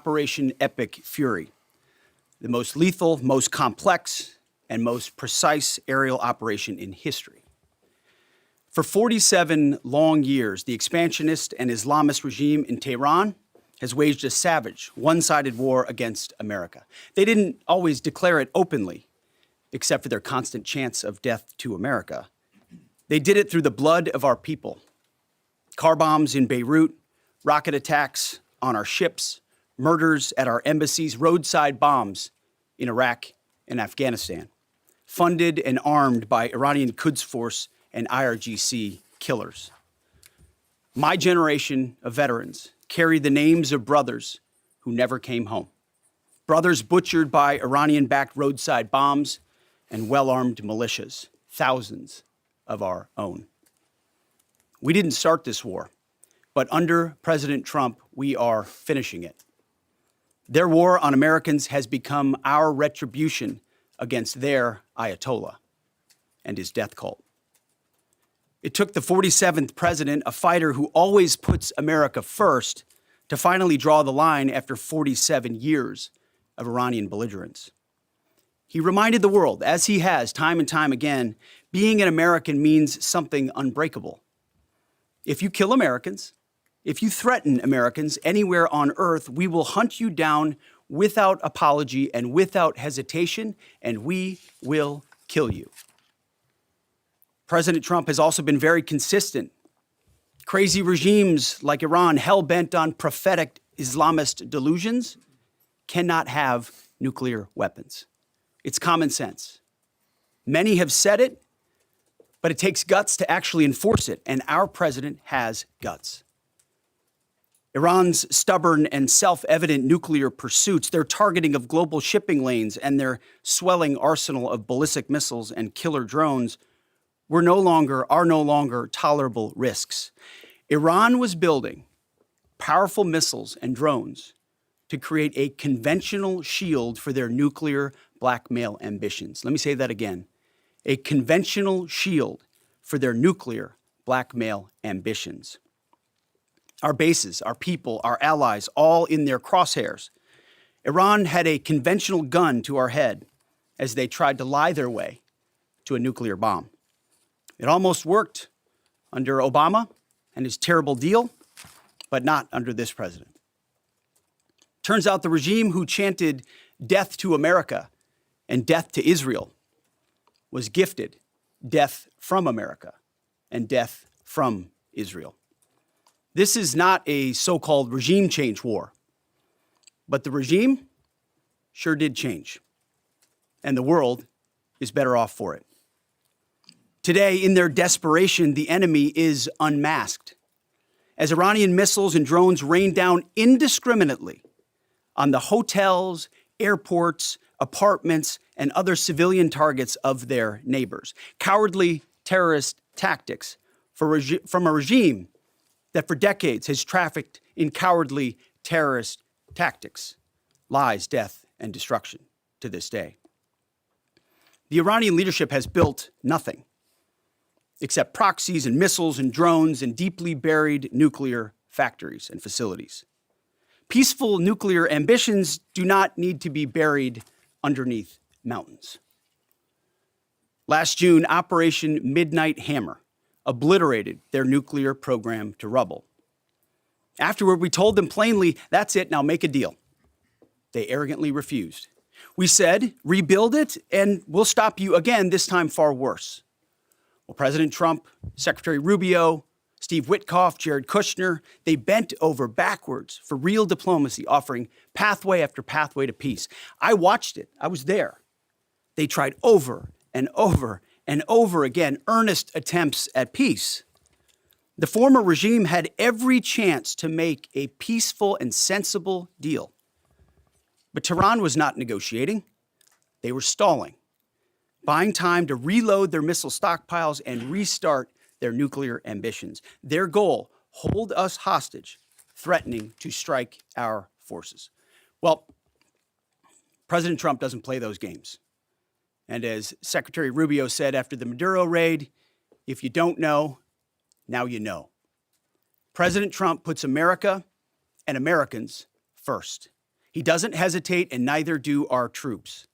Operation Epic Fury, the most lethal, most complex, and most precise aerial operation in history. For 47 long years, the expansionist and Islamist regime in Tehran has waged a savage, one-sided war against America. They didn't always declare it openly, except for their constant chants of death to America. They did it through the blood of our people. Car bombs in Beirut, rocket attacks on our ships, murders at our embassies, roadside bombs in Iraq and Afghanistan, funded and armed by Iranian Quds Force and IRGC killers. My generation of veterans carry the names of brothers who never came home. Brothers butchered by Iranian-backed roadside bombs and well-armed militias, thousands of our own. We didn't start this war, but under President Trump, we are finishing it. Their war on Americans has become our retribution against their Ayatollah and his death cult. It took the 47th president, a fighter who always puts America first, to finally draw the line after 47 years of Iranian belligerence. He reminded the world, as he has time and time again, being an American means something unbreakable. If you kill Americans, if you threaten Americans anywhere on earth, we will hunt you down without apology and without hesitation, and we will kill you. President Trump has also been very consistent. Crazy regimes like Iran, hell-bent on prophetic Islamist delusions, cannot have nuclear weapons. It's common sense. Many have said it, but it takes guts to actually enforce it, and our president has guts. Iran's stubborn and self-evident nuclear pursuits, their targeting of global shipping lanes, and their swelling arsenal of ballistic missiles and killer drones are no longer tolerable risks. Iran was building powerful missiles and drones to create a conventional shield for their nuclear blackmail ambitions. Let me say that again. A conventional shield for their nuclear blackmail ambitions. Our bases, our people, our allies, all in their crosshairs. Iran had a conventional gun to our head as they tried to lie their way to a nuclear bomb. It almost worked under Obama and his terrible deal, but not under this president. Turns out the regime who chanted death to America and death to Israel was gifted death from America and death from Israel. This is not a so-called regime change war, but the regime sure did change, and the world is better off for it. Today, in their desperation, the enemy is unmasked as Iranian missiles and drones rain down indiscriminately on the hotels, airports, apartments, and other civilian targets of their neighbors. Cowardly terrorist tactics from a regime that for decades has trafficked in cowardly terrorist tactics, lies, death, and destruction to this day. The Iranian leadership has built nothing except proxies and missiles and drones and deeply buried nuclear factories and facilities. Peaceful nuclear ambitions do not need to be buried underneath mountains. Last June, Operation Midnight Hammer obliterated their nuclear program to rubble. Afterward, we told them plainly, that's it, now make a deal. They arrogantly refused. We said, rebuild it, and we'll stop you again, this time far worse. Well, President Trump, Secretary Rubio, Steve Witkoff, Jared Kushner, they bent over backwards for real diplomacy, offering pathway after pathway to peace. I watched it. I was there. They tried over and over and over again earnest attempts at peace. The former regime had every chance to make a peaceful and sensible deal. But Tehran was not negotiating. They were stalling, buying time to reload their missile stockpiles and restart their nuclear ambitions. Their goal, hold us hostage, threatening to strike our forces. Well, President Trump doesn't play those games. And as Secretary Rubio said after the Maduro raid, if you don't know, now you know. President Trump puts America and Americans first. He doesn't hesitate, and neither do our troops.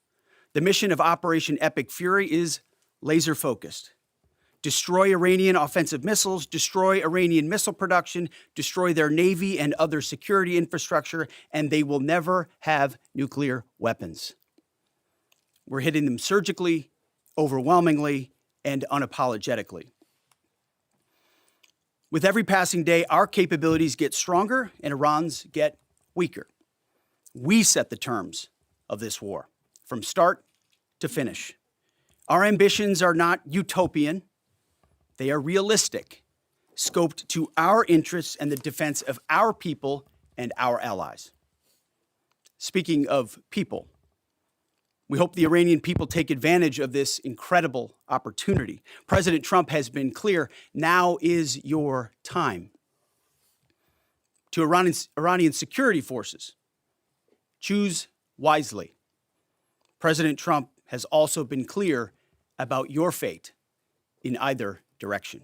The mission of Operation Epic Fury is laser-focused. Destroy Iranian offensive missiles, destroy Iranian missile production, destroy their navy and other security infrastructure, and they will never have nuclear weapons. We're hitting them surgically, overwhelmingly, and unapologetically. With every passing day, our capabilities get stronger and Iran's get weaker. We set the terms of this war, from start to finish. Our ambitions are not utopian. They are realistic, scoped to our interests and the defense of our people and our allies. Speaking of people, we hope the Iranian people take advantage of this incredible opportunity. President Trump has been clear, now is your time. To Iranian security forces, choose wisely. President Trump has also been clear about your fate in either direction.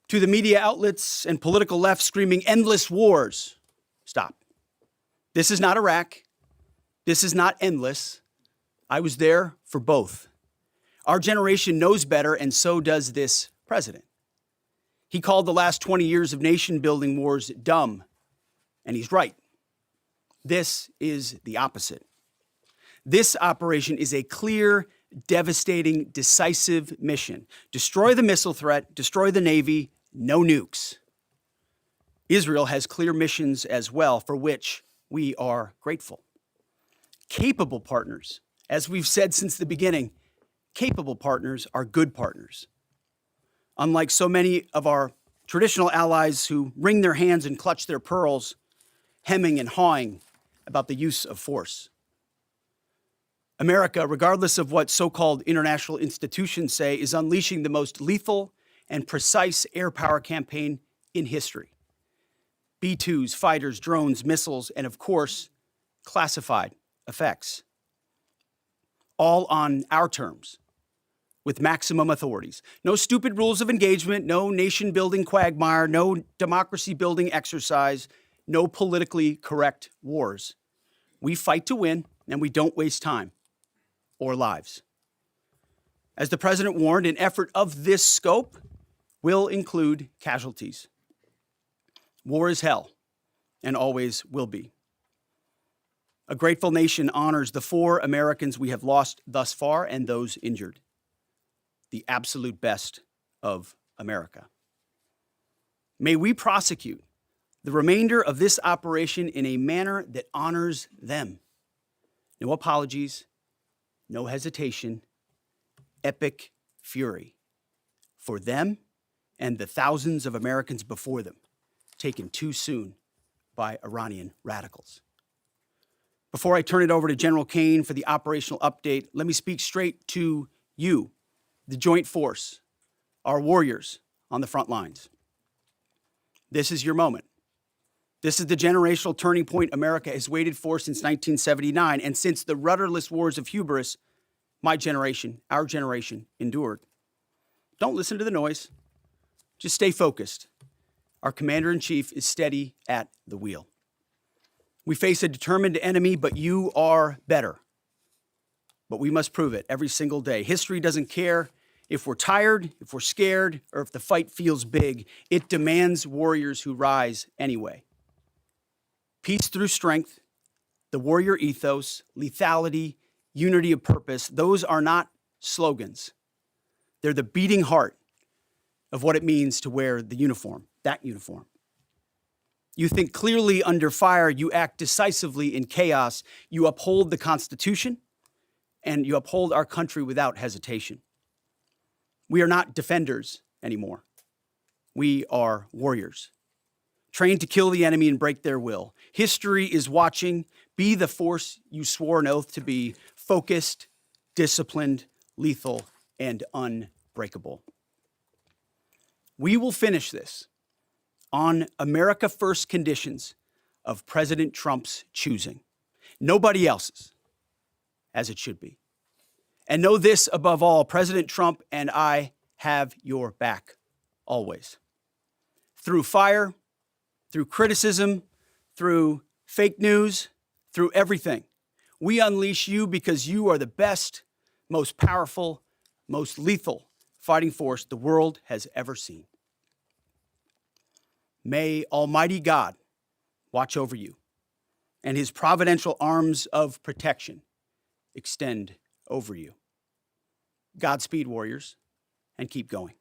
To the media outlets and political left screaming endless wars, stop. This is not Iraq. This is not endless. I was there for both. Our generation knows better, and so does this president. He called the last 20 years of nation-building wars dumb, and he's right. This is the opposite. This operation is a clear, devastating, decisive mission. Destroy the missile threat, destroy the Navy, no nukes. Israel has clear missions as well, for which we are grateful. Capable partners, as we've said since the beginning, capable partners are good partners. Unlike so many of our traditional allies who wring their hands and clutch their pearls, hemming and hawing about the use of force. America, regardless of what so-called international institutions say, is unleashing the most lethal and precise air power campaign in history. B-2s, fighters, drones, missiles, and of course, classified effects. All on our terms, with maximum authorities. No stupid rules of engagement, no nation-building quagmire, no democracy-building exercise, no politically correct wars. We fight to win, and we don't waste time or lives. As the president warned, an effort of this scope will include casualties. War is hell, and always will be. A grateful nation honors the 4 Americans we have lost thus far and those injured. The absolute best of America. May we prosecute the remainder of this operation in a manner that honors them. No apologies, no hesitation, epic fury for them and the thousands of Americans before them, taken too soon by Iranian radicals. Before I turn it over to General Kane for the operational update, let me speak straight to you, the Joint Force, our warriors on the front lines. This is your moment. This is the generational turning point America has waited for since 1979, and since the rudderless wars of hubris my generation, our generation, endured. Don't listen to the noise. Just stay focused. Our commander-in-chief is steady at the wheel. We face a determined enemy, but you are better. But we must prove it every single day. History doesn't care if we're tired, if we're scared, or if the fight feels big. It demands warriors who rise anyway. Peace through strength, the warrior ethos, lethality, unity of purpose, those are not slogans. They're the beating heart of what it means to wear the uniform, that uniform. You think clearly under fire, you act decisively in chaos, you uphold the Constitution, and you uphold our country without hesitation. We are not defenders anymore. We are warriors, trained to kill the enemy and break their will. History is watching. Be the force you swore an oath to be, focused, disciplined, lethal, and unbreakable. We will finish this on America First conditions of President Trump's choosing. Nobody else's, as it should be. And know this above all, President Trump and I have your back, always. Through fire, through criticism, through fake news, through everything. We unleash you because you are the best, most powerful, most lethal fighting force the world has ever seen. May Almighty God watch over you and his providential arms of protection extend over you. Godspeed, warriors, and keep going.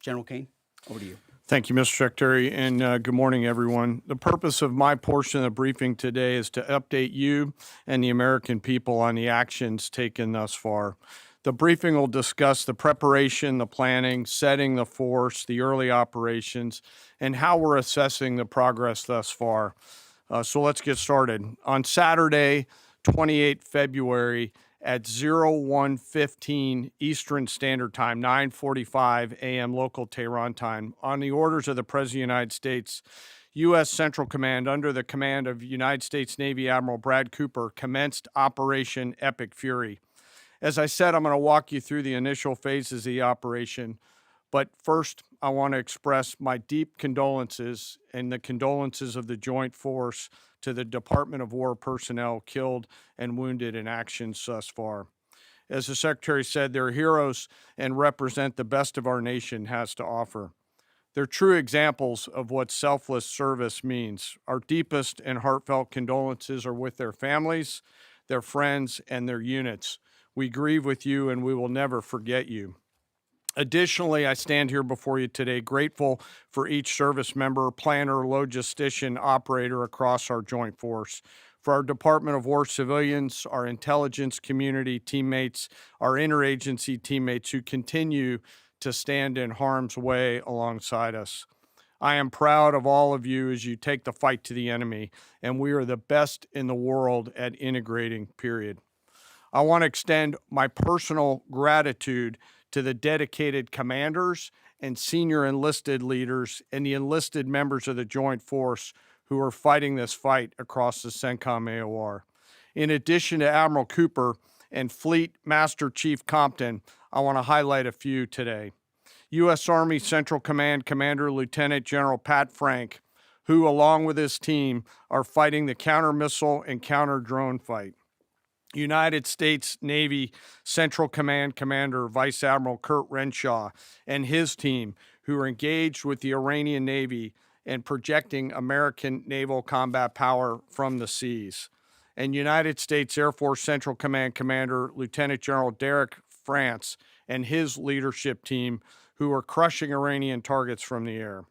General Kane, over to you. Thank you, Mr. Secretary, and good morning, everyone. The purpose of my portion of the briefing today is to update you and the American people on the actions taken thus far. The briefing will discuss the preparation, the planning, setting the force, the early operations, and how we're assessing the progress thus far. So let's get started. On Saturday, 28 February, at 01:15 Eastern Standard Time, 9:45 a.m. local Tehran time, on the orders of the President of the United States, U.S. Central Command, under the command of United States Navy Admiral Brad Cooper, commenced Operation Epic Fury. As I said, I'm going to walk you through the initial phases of the operation, but first, I want to express my deep condolences and the condolences of the Joint Force to the Department of War personnel killed and wounded in actions thus far. As the Secretary said, they're heroes and represent the best of our nation has to offer. They're true examples of what selfless service means. Our deepest and heartfelt condolences are with their families, their friends, and their units. We grieve with you and we will never forget you. Additionally, I stand here before you today grateful for each service member, planner, logistician, operator across our joint force, for our Department of War civilians, our intelligence community teammates, our interagency teammates who continue to stand in harm's way alongside us. I am proud of all of you as you take the fight to the enemy, and we are the best in the world at integrating, period. I want to extend my personal gratitude to the dedicated commanders and senior enlisted leaders and the enlisted members of the Joint Force who are fighting this fight across the CENTCOM AOR. In addition to Admiral Cooper and Fleet Master Chief Compton, I want to highlight a few today. U.S. Army Central Command Commander Lieutenant General Pat Frank, who along with his team are fighting the counter-missile and counter-drone fight. United States Navy Central Command Commander Vice Admiral Kurt Renshaw and his team, who are engaged with the Iranian Navy and projecting American naval combat power from the seas. And United States Air Force Central Command Commander Lieutenant General Derek France and his leadership team, who are crushing Iranian targets from the air.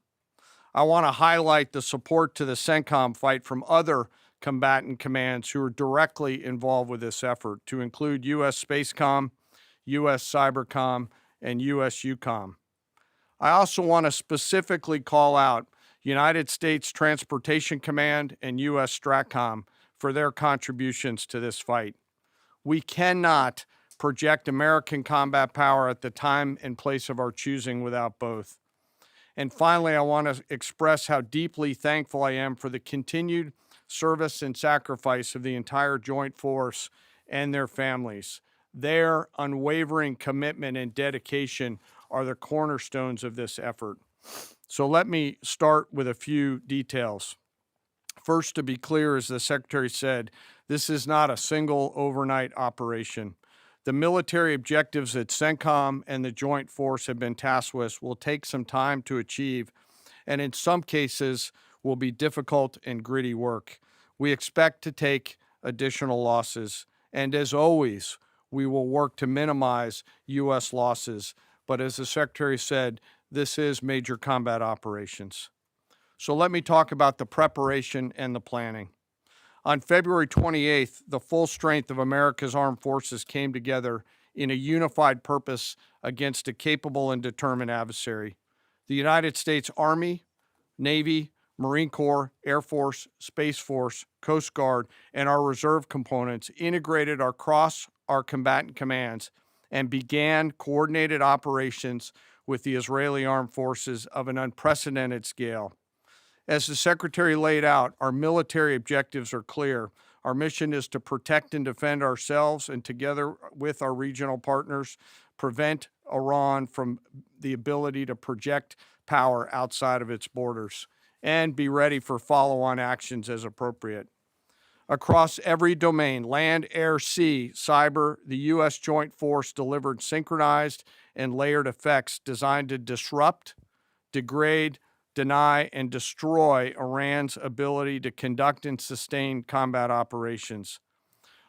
I want to highlight the support to the CENTCOM fight from other combatant commands who are directly involved with this effort, to include U.S. Spacecom, U.S. Cybercom, and U.S. EUCOM. I also want to specifically call out United States Transportation Command and U.S. STRATCOM for their contributions to this fight. We cannot project American combat power at the time and place of our choosing without both. And finally, I want to express how deeply thankful I am for the continued service and sacrifice of the entire Joint Force and their families. Their unwavering commitment and dedication are the cornerstones of this effort. So let me start with a few details. First, to be clear, as the Secretary said, this is not a single overnight operation. The military objectives that CENTCOM and the Joint Force have been tasked with will take some time to achieve, and in some cases will be difficult and gritty work. We expect to take additional losses, and as always, we will work to minimize U.S. losses. But as the Secretary said, this is major combat operations. So let me talk about the preparation and the planning. On February 28th, the full strength of America's armed forces came together in a unified purpose against a capable and determined adversary. The United States Army, Navy, Marine Corps, Air Force, Space Force, Coast Guard, and our reserve components integrated across our combatant commands and began coordinated operations with the Israeli armed forces of an unprecedented scale. As the Secretary laid out, our military objectives are clear. Our mission is to protect and defend ourselves and, together with our regional partners, prevent Iran from the ability to project power outside of its borders. and be ready for follow-on actions as appropriate. Across every domain, land, air, sea, cyber, the U.S. Joint Force delivered synchronized and layered effects designed to disrupt, degrade, deny, and destroy Iran's ability to conduct and sustain combat operations.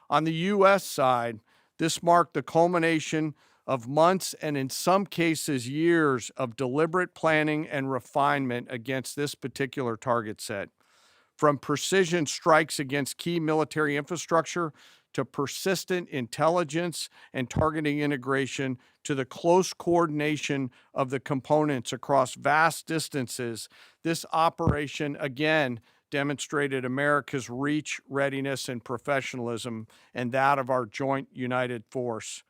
On the U.S. side, this marked the culmination of months and in some cases years of deliberate planning and refinement against this particular target set. From precision strikes against key military infrastructure to persistent intelligence and targeting integration to the close coordination of the components across vast distances, this operation again demonstrated America's reach, readiness, and professionalism, and that of our joint united force.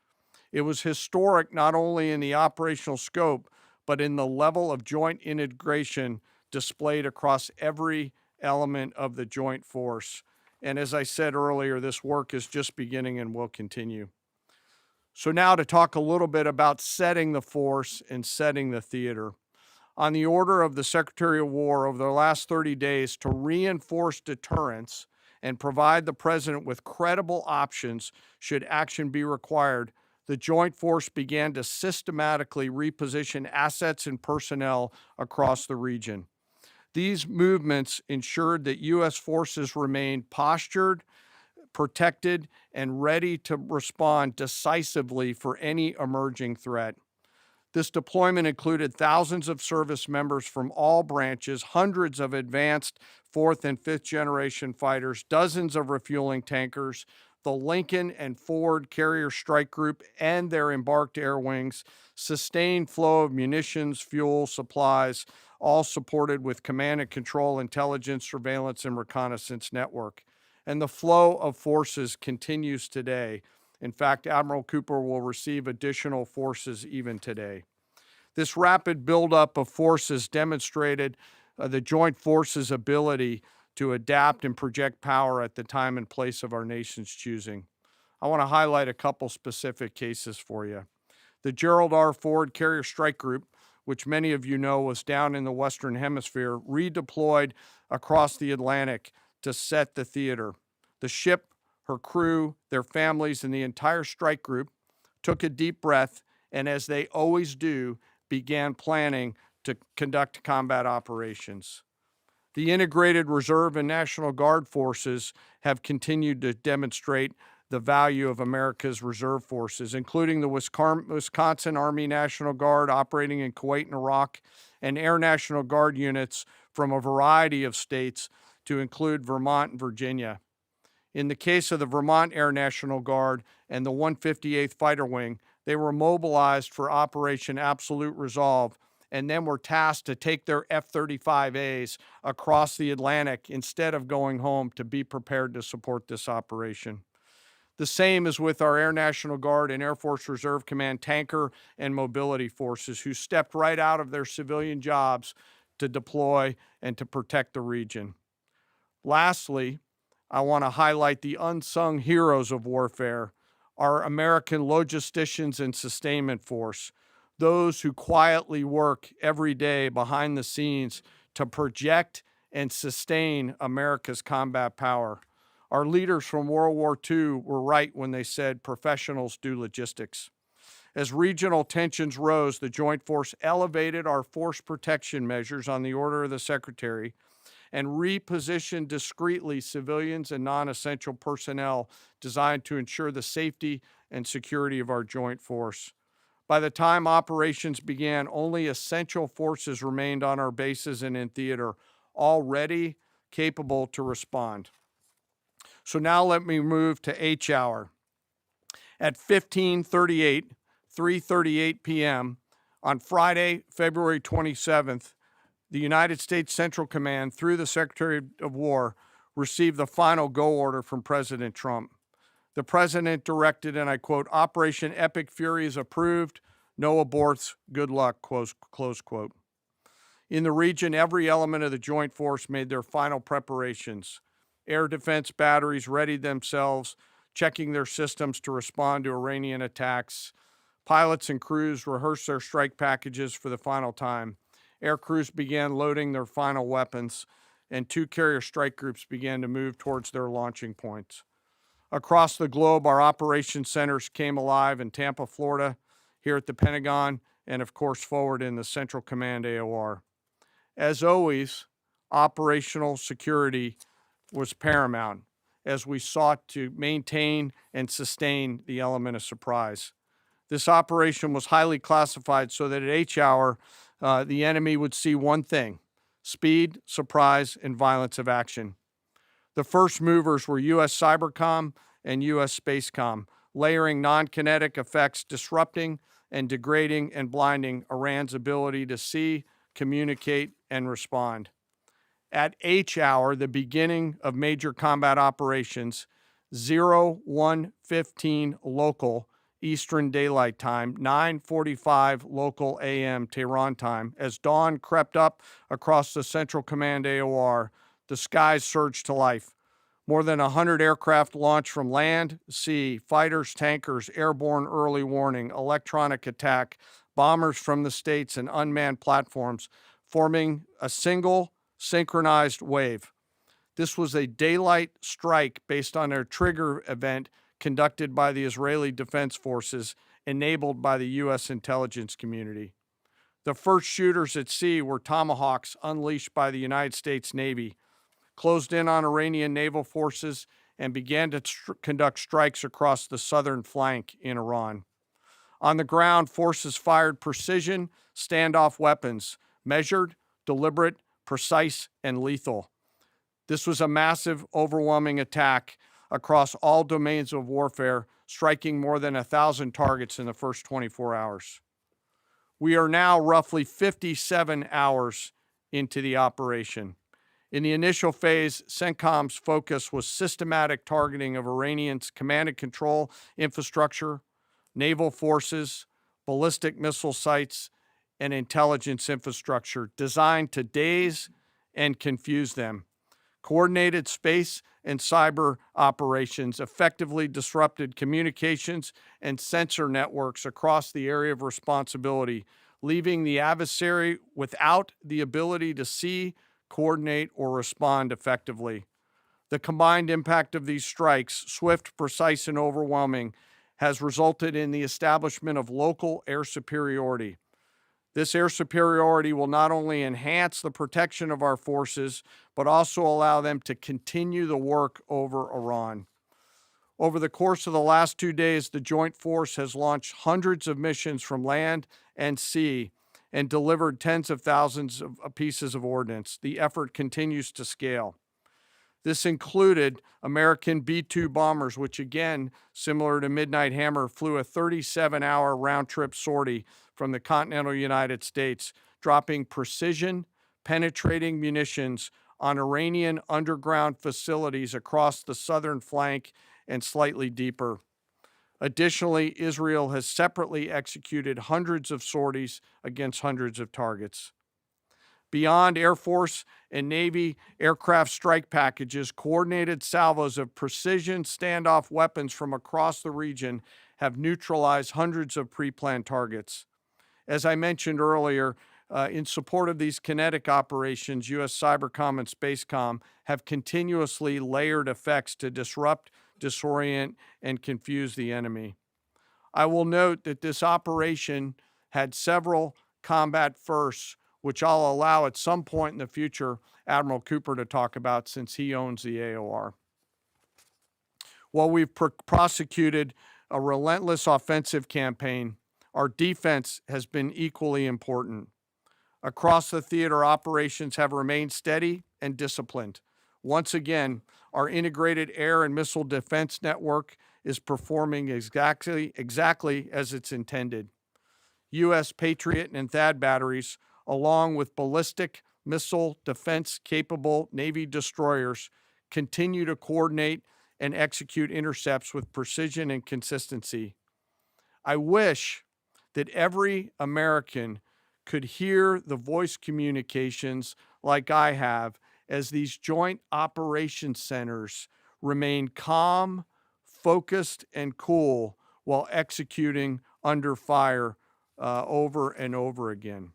It was historic not only in the operational scope, but in the level of joint integration displayed across every element of the joint force. And as I said earlier, this work is just beginning and will continue. So now to talk a little bit about setting the force and setting the theater. On the order of the Secretary of War over the last 30 days to reinforce deterrence and provide the President with credible options should action be required, the Joint Force began to systematically reposition assets and personnel across the region. These movements ensured that U.S. forces remained postured, protected, and ready to respond decisively for any emerging threat. This deployment included thousands of service members from all branches, hundreds of advanced fourth and fifth generation fighters, dozens of refueling tankers, the Lincoln and Ford Carrier Strike Group and their embarked air wings, sustained flow of munitions, fuel, supplies, all supported with command and control, intelligence, surveillance, and reconnaissance network. And the flow of forces continues today. In fact, Admiral Cooper will receive additional forces even today. This rapid buildup of forces demonstrated the joint forces' ability to adapt and project power at the time and place of our nation's choosing. I want to highlight a couple specific cases for you. The Gerald R. Ford Carrier Strike Group, which many of you know was down in the Western Hemisphere, redeployed across the Atlantic to set the theater. The ship, her crew, their families, and the entire strike group took a deep breath and, as they always do, began planning to conduct combat operations. The integrated Reserve and National Guard forces have continued to demonstrate the value of America's reserve forces, including the Wisconsin Army National Guard operating in Kuwait and Iraq, and Air National Guard units from a variety of states to include Vermont and Virginia. In the case of the Vermont Air National Guard and the 158th Fighter Wing, they were mobilized for Operation Absolute Resolve and then were tasked to take their F-35As across the Atlantic instead of going home to be prepared to support this operation. The same is with our Air National Guard and Air Force Reserve Command tanker and mobility forces, who stepped right out of their civilian jobs to deploy and to protect the region. Lastly, I want to highlight the unsung heroes of warfare, our American logisticians and sustainment force, those who quietly work every day behind the scenes to project and sustain America's combat power. Our leaders from World War II were right when they said professionals do logistics. As regional tensions rose, the Joint Force elevated our force protection measures on the order of the Secretary and repositioned discreetly civilians and non-essential personnel designed to ensure the safety and security of our joint force. By the time operations began, only essential forces remained on our bases and in theater, all ready, capable to respond. So now let me move to H hour. At 3:38 p.m. on Friday, February 27th, the United States Central Command, through the Secretary of War, received the final go order from President Trump. The President directed, and I quote, "Operation Epic Fury is approved. No aborts. Good luck," close quote. In the region, every element of the Joint Force made their final preparations. Air defense batteries readied themselves, checking their systems to respond to Iranian attacks. Pilots and crews rehearsed their strike packages for the final time. air crews began loading their final weapons, and 2 carrier strike groups began to move towards their launching points. Across the globe, our operations centers came alive in Tampa, Florida, here at the Pentagon, and of course forward in the Central Command AOR. As always, operational security was paramount as we sought to maintain and sustain the element of surprise. This operation was highly classified so that at H hour, the enemy would see one thing: speed, surprise, and violence of action. The first movers were U.S. Cybercom and U.S. Spacecom, layering non-kinetic effects, disrupting and degrading and blinding Iran's ability to see, communicate, and respond. At H hour, the beginning of major combat operations, 01:15 local Eastern Daylight Time, 9:45 local AM Tehran time, as dawn crept up across the Central Command AOR, the skies surged to life. More than 100 aircraft launched from land, sea, fighters, tankers, airborne early warning, electronic attack, bombers from the States, and unmanned platforms, forming a single synchronized wave. This was a daylight strike based on a trigger event conducted by the Israeli Defense Forces, enabled by the U.S. intelligence community. The first shooters at sea were Tomahawks unleashed by the United States Navy, closed in on Iranian naval forces, and began to conduct strikes across the southern flank in Iran. On the ground, forces fired precision standoff weapons, measured, deliberate, precise, and lethal. This was a massive, overwhelming attack across all domains of warfare, striking more than 1,000 targets in the first 24 hours. We are now roughly 57 hours into the operation. In the initial phase, CENTCOM's focus was systematic targeting of Iranians' command and control infrastructure, naval forces, ballistic missile sites, and intelligence infrastructure designed to daze and confuse them. Coordinated space and cyber operations effectively disrupted communications and sensor networks across the area of responsibility, leaving the adversary without the ability to see, coordinate, or respond effectively. The combined impact of these strikes, swift, precise, and overwhelming, has resulted in the establishment of local air superiority. This air superiority will not only enhance the protection of our forces, but also allow them to continue the work over Iran. Over the course of the last 2 days, the Joint Force has launched hundreds of missions from land and sea and delivered tens of thousands of pieces of ordnance. The effort continues to scale. This included American B-2 bombers, which again, similar to Midnight Hammer, flew a 37-hour round-trip sortie from the continental United States, dropping precision, penetrating munitions on Iranian underground facilities across the southern flank and slightly deeper. Additionally, Israel has separately executed hundreds of sorties against hundreds of targets. Beyond Air Force and Navy aircraft strike packages, coordinated salvos of precision standoff weapons from across the region have neutralized hundreds of pre-planned targets. As I mentioned earlier, in support of these kinetic operations, U.S. Cybercom and Spacecom have continuously layered effects to disrupt, disorient, and confuse the enemy. I will note that this operation had several combat firsts, which I'll allow at some point in the future Admiral Cooper to talk about since he owns the AOR. While we've prosecuted a relentless offensive campaign, our defense has been equally important. Across the theater, operations have remained steady and disciplined. Once again, our integrated air and missile defense network is performing exactly as it's intended. U.S. Patriot and THAAD batteries, along with ballistic missile defense-capable Navy destroyers, continue to coordinate and execute intercepts with precision and consistency. I wish that every American could hear the voice communications like I have as these joint operations centers remain calm, focused, and cool while executing under fire over and over again.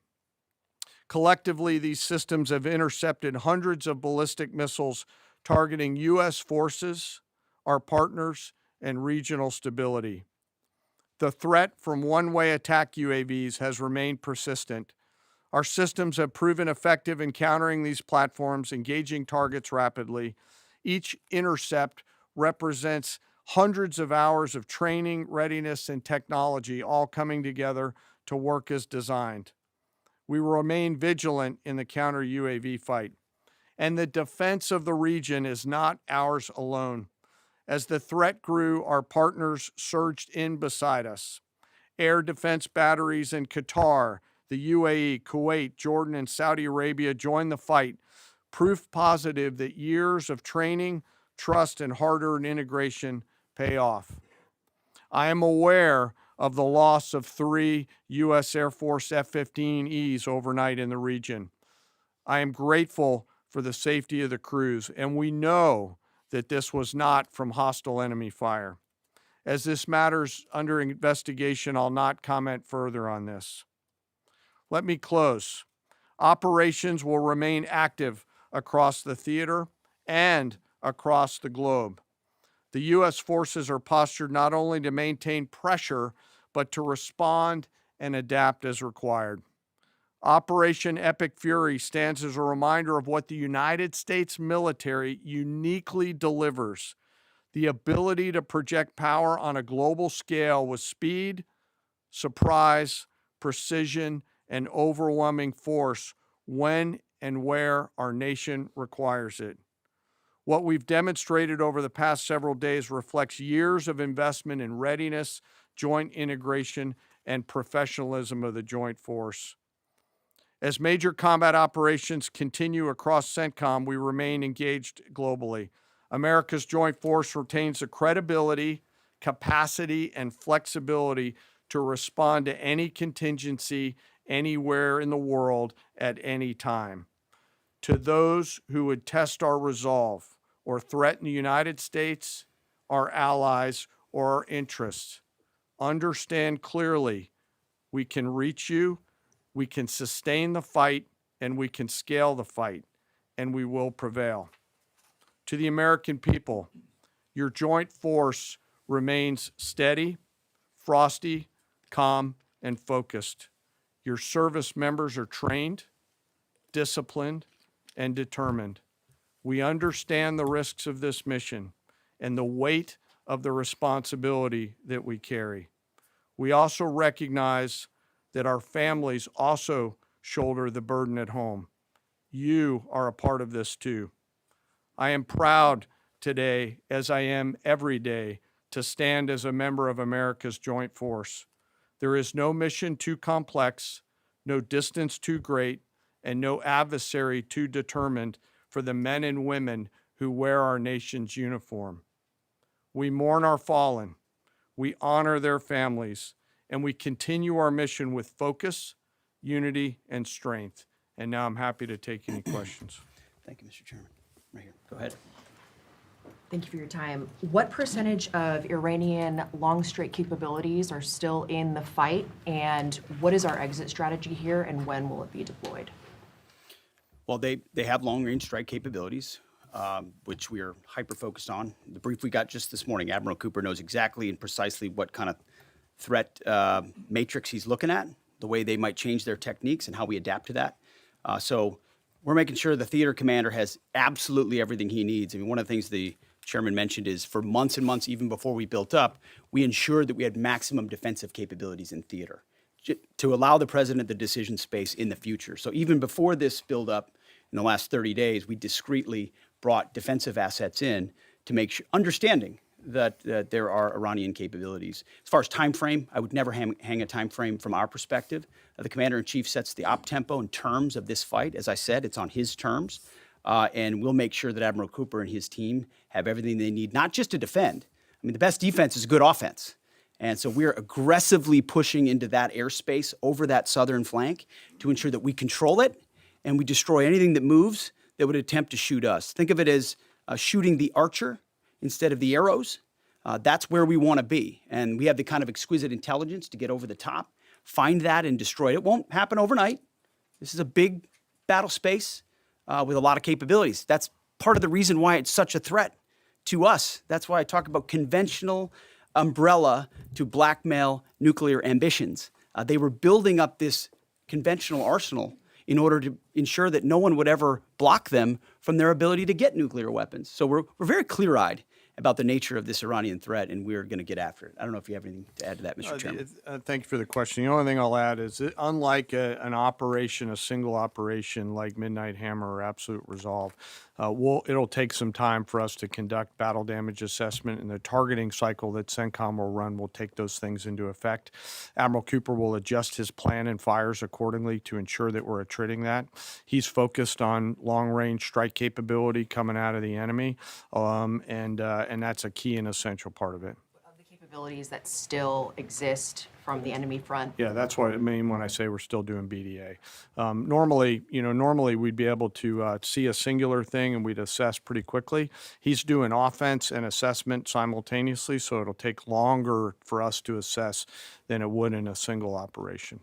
Collectively, these systems have intercepted hundreds of ballistic missiles targeting U.S. forces, our partners, and regional stability. The threat from one-way attack UAVs has remained persistent. Our systems have proven effective in countering these platforms, engaging targets rapidly. Each intercept represents hundreds of hours of training, readiness, and technology all coming together to work as designed. We will remain vigilant in the counter UAV fight. And the defense of the region is not ours alone. As the threat grew, our partners surged in beside us. Air defense batteries in Qatar, the UAE, Kuwait, Jordan, and Saudi Arabia joined the fight, proof positive that years of training, trust, and hard-earned integration pay off. I am aware of the loss of 3 U.S. Air Force F-15Es overnight in the region. I am grateful for the safety of the crews, and we know that this was not from hostile enemy fire. As this matter's under investigation, I'll not comment further on this. Let me close. Operations will remain active across the theater and across the globe. The U.S. forces are postured not only to maintain pressure, but to respond and adapt as required. Operation Epic Fury stands as a reminder of what the United States military uniquely delivers: the ability to project power on a global scale with speed, surprise, precision, and overwhelming force when and where our nation requires it. What we've demonstrated over the past several days reflects years of investment in readiness, joint integration, and professionalism of the Joint Force. As major combat operations continue across CENTCOM, we remain engaged globally. America's Joint Force retains the credibility, capacity, and flexibility to respond to any contingency anywhere in the world at any time. To those who would test our resolve or threaten the United States, our allies, or our interests, understand clearly we can reach you, we can sustain the fight, and we can scale the fight, and we will prevail. To the American people, your Joint Force remains steady, frosty, calm, and focused. Your service members are trained, disciplined, and determined. We understand the risks of this mission and the weight of the responsibility that we carry. We also recognize that our families also shoulder the burden at home. You are a part of this too. I am proud today, as I am every day, to stand as a member of America's Joint Force. There is no mission too complex, no distance too great, and no adversary too determined for the men and women who wear our nation's uniform. We mourn our fallen, we honor their families, and we continue our mission with focus, unity, and strength. And now I'm happy to take any questions. Thank you, Mr. Chairman. Right here. Go ahead. Thank you for your time. What percentage of Iranian long strike capabilities are still in the fight, and what is our exit strategy here, and when will it be deployed? Well, they have long-range strike capabilities, which we are hyper-focused on. The brief we got just this morning, Admiral Cooper knows exactly and precisely what kind of threat matrix he's looking at, the way they might change their techniques, and how we adapt to that. So we're making sure the theater commander has absolutely everything he needs. I mean, one of the things the chairman mentioned is for months and months, even before we built up, we ensured that we had maximum defensive capabilities in theater to allow the president the decision space in the future. So even before this buildup in the last 30 days, we discreetly brought defensive assets in to make sure, understanding that there are Iranian capabilities. As far as time frame, I would never hang a time frame from our perspective. The commander-in-chief sets the op tempo and terms of this fight. As I said, it's on his terms. And we'll make sure that Admiral Cooper and his team have everything they need, not just to defend. I mean, the best defense is good offense. And so we're aggressively pushing into that airspace over that southern flank to ensure that we control it and we destroy anything that moves that would attempt to shoot us. Think of it as shooting the archer instead of the arrows. That's where we want to be. And we have the kind of exquisite intelligence to get over the top, find that and destroy it. It won't happen overnight. This is a big battle space with a lot of capabilities. That's part of the reason why it's such a threat to us. That's why I talk about conventional umbrella to blackmail nuclear ambitions. They were building up this conventional arsenal in order to ensure that no one would ever block them from their ability to get nuclear weapons. So we're very clear-eyed about the nature of this Iranian threat, and we're going to get after it. I don't know if you have anything to add to that, Mr. Chairman. Thank you for the question. The only thing I'll add is that unlike an operation, a single operation like Midnight Hammer or Absolute Resolve, it'll take some time for us to conduct battle damage assessment, and the targeting cycle that CENTCOM will run will take those things into effect. Admiral Cooper will adjust his plan and fires accordingly to ensure that we're attriting that. He's focused on long-range strike capability coming out of the enemy, and that's a key and essential part of it. Of the capabilities that still exist from the enemy front? Yeah, that's what I mean when I say we're still doing BDA. Normally we'd be able to see a singular thing and we'd assess pretty quickly. He's doing offense and assessment simultaneously, so it'll take longer for us to assess than it would in a single operation.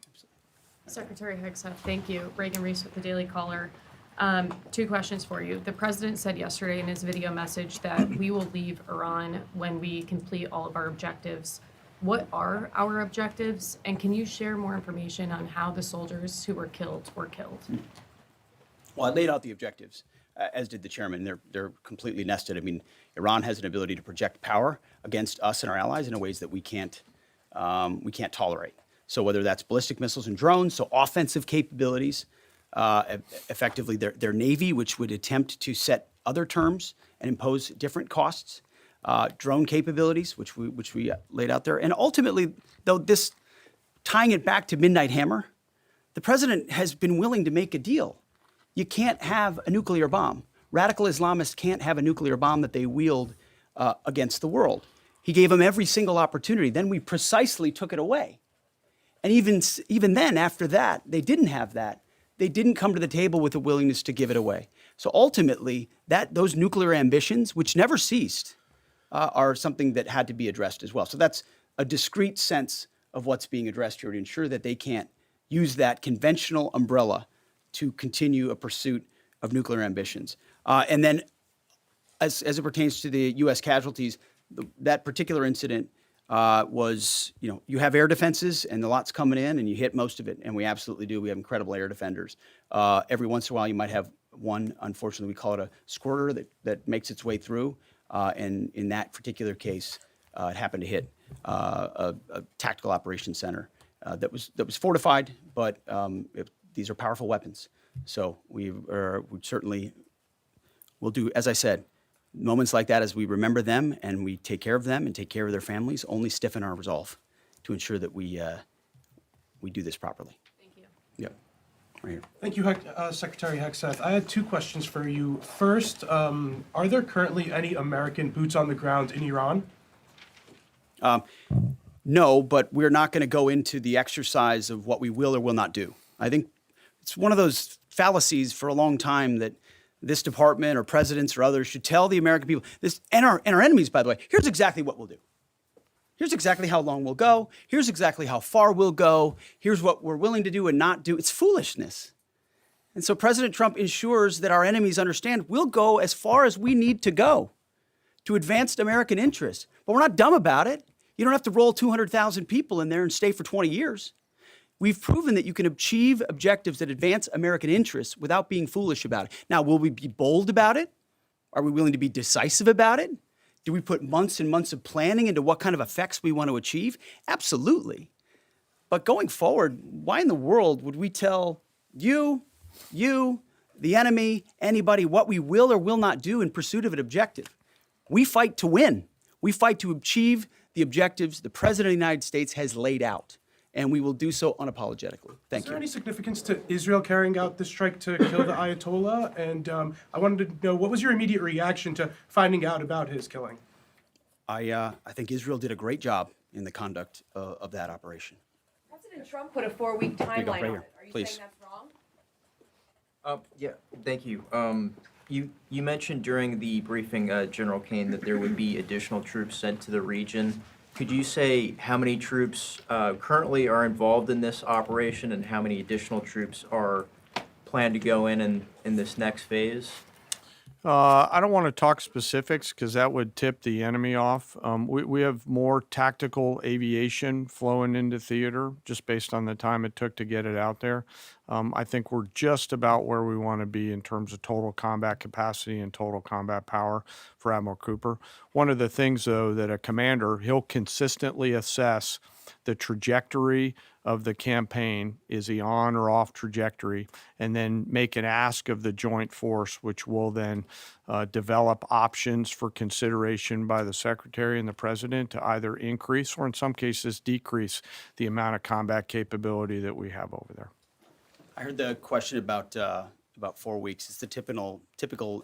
Secretary Hegseth, thank you. Reagan Reese with the Daily Caller. 2 questions for you. The president said yesterday in his video message that we will leave Iran when we complete all of our objectives. What are our objectives? And can you share more information on how the soldiers who were killed were killed? Well, I laid out the objectives, as did the chairman. They're completely nested. I mean, Iran has an ability to project power against us and our allies in ways that we can't tolerate. So whether that's ballistic missiles and drones, so offensive capabilities, effectively their navy, which would attempt to set other terms and impose different costs, drone capabilities, which we laid out there, and ultimately, though this tying it back to Midnight Hammer, the president has been willing to make a deal. You can't have a nuclear bomb. Radical Islamists can't have a nuclear bomb that they wield against the world. He gave them every single opportunity. Then we precisely took it away. And even then, after that, they didn't have that. They didn't come to the table with a willingness to give it away. So ultimately, those nuclear ambitions, which never ceased, are something that had to be addressed as well. So that's a discrete sense of what's being addressed here to ensure that they can't use that conventional umbrella to continue a pursuit of nuclear ambitions. And then as it pertains to the U.S. casualties, that particular incident was, you have air defenses and the lot's coming in and you hit most of it, and we absolutely do. We have incredible air defenders. Every once in a while you might have one, unfortunately we call it a squirter that makes its way through, and in that particular case, it happened to hit a tactical operations center that was fortified, but these are powerful weapons. So we certainly will do, as I said, moments like that, as we remember them and we take care of them and take care of their families, only stiffen our resolve to ensure that we do this properly. Thank you. Yep, right here. Thank you, Secretary Hegseth. I had 2 questions for you. First, are there currently any American boots on the ground in Iran? No, but we're not going to go into the exercise of what we will or will not do. I think it's one of those fallacies for a long time that this department or presidents or others should tell the American people this, and our enemies, by the way, here's exactly what we'll do. Here's exactly how long we'll go. Here's exactly how far we'll go. Here's what we're willing to do and not do. It's foolishness. And so President Trump ensures that our enemies understand we'll go as far as we need to go to advance American interests. But we're not dumb about it. You don't have to roll 200,000 people in there and stay for 20 years. We've proven that you can achieve objectives that advance American interests without being foolish about it. Now, will we be bold about it? Are we willing to be decisive about it? Do we put months and months of planning into what kind of effects we want to achieve? Absolutely. But going forward, why in the world would we tell you, the enemy, anybody, what we will or will not do in pursuit of an objective? We fight to win. We fight to achieve the objectives the President of the United States has laid out, and we will do so unapologetically. Thank Is there you. any significance to Israel carrying out this strike to kill the Ayatollah? And I wanted to know, what was your immediate reaction to finding out about his killing? I think Israel did a great job in the conduct of that operation. President Trump put a 4-week go, timeline right on here, it. Are you please. saying that's wrong? Yeah, thank you. You mentioned during the briefing, General Kane, that there would be additional troops sent to the region. Could you say how many troops currently are involved in this operation and how many additional troops are plan to go in this next phase? I don't want to talk specifics because that would tip the enemy off. We have more tactical aviation flowing into theater just based on the time it took to get it out there. I think we're just about where we want to be in terms of total combat capacity and total combat power for Admiral Cooper. One of the things, though, that a commander, he'll consistently assess the trajectory of the campaign. Is he on or off trajectory? And then make an ask of the joint force, which will then develop options for consideration by the secretary and the president to either increase or in some cases decrease the amount of combat capability that we have over there. I heard the question about 4 weeks. It's the typical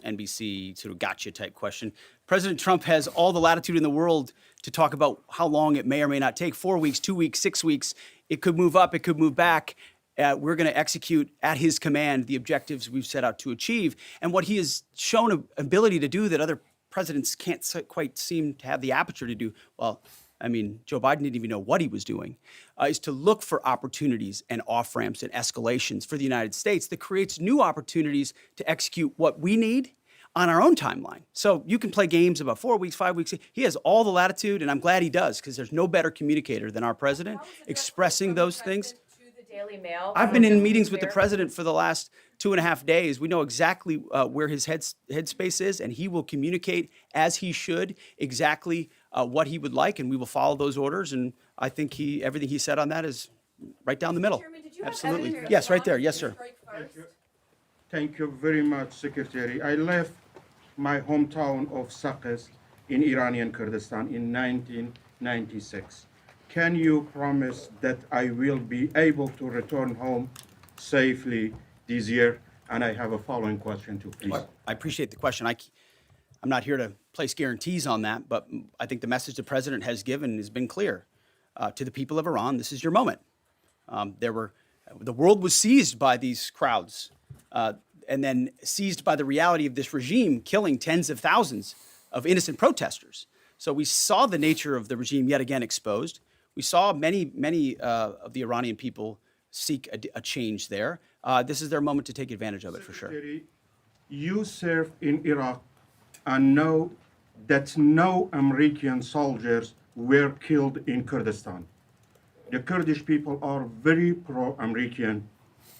NBC sort of gotcha type question. President Trump has all the latitude in the world to talk about how long it may or may not take. 4 weeks, 2 weeks, 6 weeks. It could move up. It could move back. We're going to execute at his command the objectives we've set out to achieve. And what he has shown an ability to do that other presidents can't quite seem to have the aperture to do, well, I mean, Joe Biden didn't even know what he was doing, is to look for opportunities and off-ramps and escalations for the United States that creates new opportunities to execute what we need on our own timeline. So you can play games about 4 weeks, 5 weeks. He has all the latitude, and I'm glad he does, because there's no better communicator than our president expressing those things. To the Daily Mail. I've been in meetings with the president for the last 2.5 days. We know exactly where his headspace is, and he will communicate as he should exactly what he would like, and we will follow those orders. And I think everything he said on that is right down the middle. Chairman, did you have Absolutely. evidence Yes, right on there. the Yes, sir. strike first? Thank you very much, Secretary. I left my hometown of Sakis in Iranian Kurdistan in 1996. Can you promise that I will be able to return home safely this year? And I have a following question too, please. I appreciate the question. I'm not here to place guarantees on that, but I think the message the president has given has been clear to the people of Iran. This is your moment. The world was seized by these crowds, and then seized by the reality of this regime killing tens of thousands of innocent protesters. So we saw the nature of the regime yet again exposed. We saw many of the Iranian people seek a change there. This is their moment to take advantage of it for sure. Secretary, you served in Iraq and know that no American soldiers were killed in Kurdistan. The Kurdish people are very pro-American.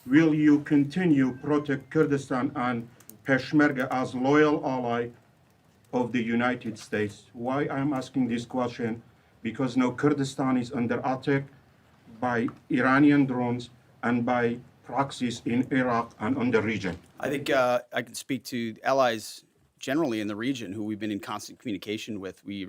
Will you continue protect Kurdistan and Peshmerga as loyal ally of the United States? Why I'm asking this question? Because now Kurdistan is under attack by Iranian drones and by proxies in Iraq and on the region. I think I can speak to allies generally in the region who we've been in constant communication with. We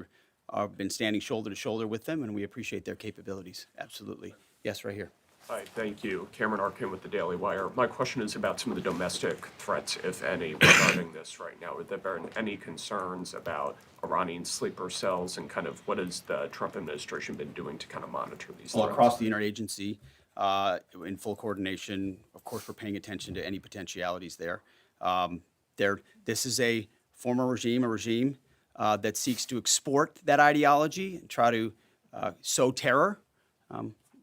have been standing shoulder to shoulder with them, and we appreciate their capabilities. Absolutely. Yes, right here. Hi, thank you. Cameron Arkin with the Daily Wire. My question is about some of the domestic threats, if any, regarding this right now. Have there been any concerns about Iranian sleeper cells, and kind of what has the Trump administration been doing to kind of monitor these All threats? across the interagency, in full coordination. Of course, we're paying attention to any potentialities there. This is a former regime, a regime that seeks to export that ideology and try to sow terror.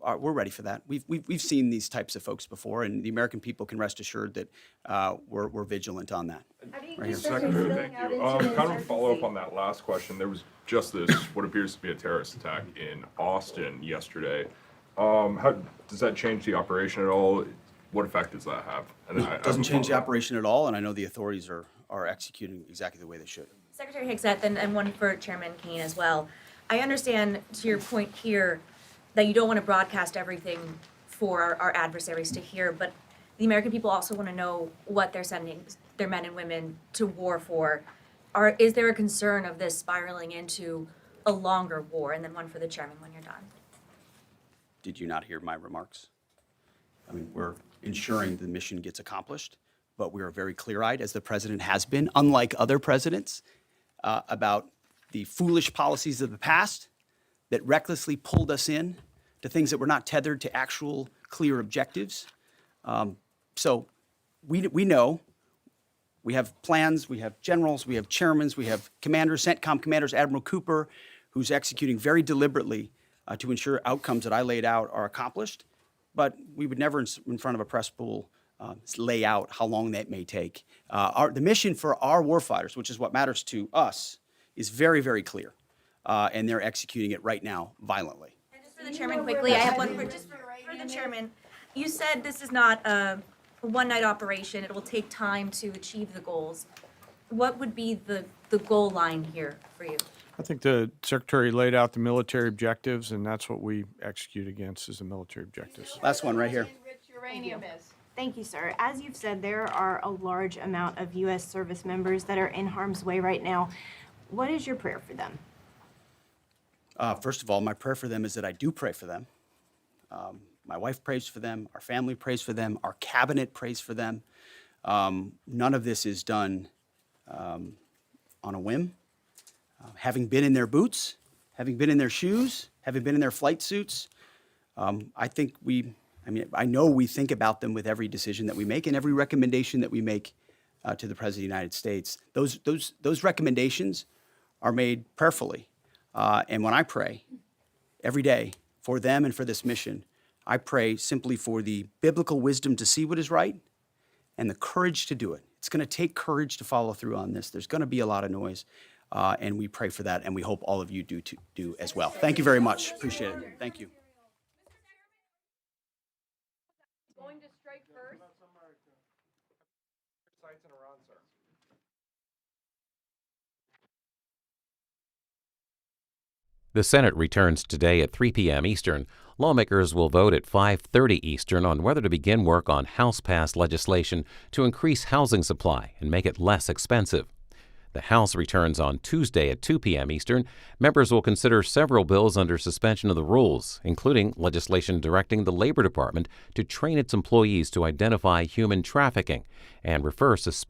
We're ready for that. We've seen these types of folks before, and the American people can rest assured that we're vigilant on that. Right here. Secretary, thank you. Kind of a follow-up on that last question. There was just this, what appears to be a terrorist attack in Austin yesterday. How does that change the operation at all? What effect does that have? And It doesn't change the operation at all, and I know the authorities are executing exactly the way they should. Secretary Higseth, and one for Chairman Kane as well. I understand, to your point here, that you don't want to broadcast everything for our adversaries to hear, but the American people also want to know what they're sending their men and women to war for. Is there a concern of this spiraling into a longer war? And then one for the chairman when you're done. Did you not hear my remarks? I mean, we're ensuring the mission gets accomplished, but we are very clear-eyed, as the president has been, unlike other presidents, about the foolish policies of the past that recklessly pulled us in to things that were not tethered to actual clear objectives. So we know, we have plans, we have generals, we have chairmen, we have commanders, CENTCOM commanders, Admiral Cooper, who's executing very deliberately to ensure outcomes that I laid out are accomplished. But we would never, in front of a press pool, lay out how long that may take. The mission for our warfighters, which is what matters to us, is very, very clear, and they're executing it right now violently. And just for the chairman quickly, I have one for the chairman. You said this is not a one-night operation. It will take time to achieve the goals. What would be the goal line here for you? I think the Secretary laid out the military objectives, and that's what we execute against is the military objectives. Last one right here. Uranium is. Thank you, sir. As you've said, there are a large amount of U.S. service members that are in harm's way right now. What is your prayer for them? First of all, my prayer for them is that I do pray for them. My wife prays for them. Our family prays for them. Our cabinet prays for them. None of this is done on a whim. Having been in their boots, having been in their shoes, having been in their flight suits, I know we think about them with every decision that we make and every recommendation that we make to the President of the United States. Those recommendations are made prayerfully. And when I pray every day for them and for this mission, I pray simply for the biblical wisdom to see what is right and the courage to do it. It's going to take courage to follow through on this. There's going to be a lot of noise, and we pray for that, and we hope all of you do as well. Thank you very much. Appreciate it. Thank you. Going to strike first? The Senate returns today at 3 p.m. Eastern. Lawmakers will vote at 5:30 Eastern on whether to begin work on House-passed legislation to increase housing supply and make it less expensive. The House returns on Tuesday at 2 p.m. Eastern. Members will consider several bills under suspension of the rules, including legislation directing the Labor Department to train its employees to identify human trafficking and refer suspected